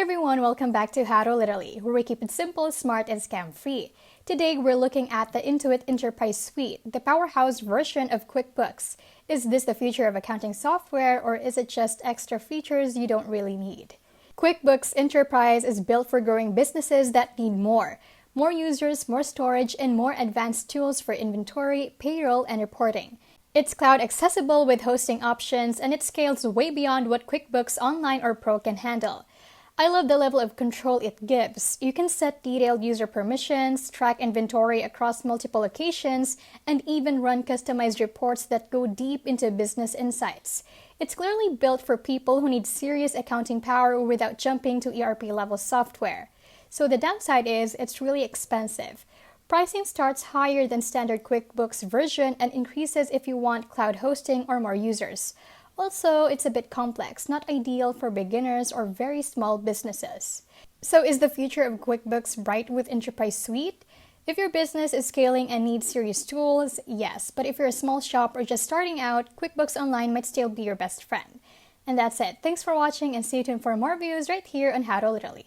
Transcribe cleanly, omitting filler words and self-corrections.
everyone, welcome back to How to Literally, where we keep it simple, smart, and scam-free. Today, we're looking at the Intuit Enterprise Suite, the powerhouse version of QuickBooks. Is this the future of accounting software, or is it just extra features you don't really need? QuickBooks Enterprise is built for growing businesses that need more. More users, more storage, and more advanced tools for inventory, payroll, and reporting. It's cloud accessible with hosting options, and it scales way beyond what QuickBooks Online or Pro can handle. I love the level of control it gives. You can set detailed user permissions, track inventory across multiple locations, and even run customized reports that go deep into business insights. It's clearly built for people who need serious accounting power without jumping to ERP-level software. So the downside is it's really expensive. Pricing starts higher than standard QuickBooks version and increases if you want cloud hosting or more users. Also, it's a bit complex, not ideal for beginners or very small businesses. So is the future of QuickBooks bright with Enterprise Suite? If your business is scaling and needs serious tools, yes. But if you're a small shop or just starting out, QuickBooks Online might still be your best friend. And that's it. Thanks for watching and stay tuned for more videos right here on How to Literally.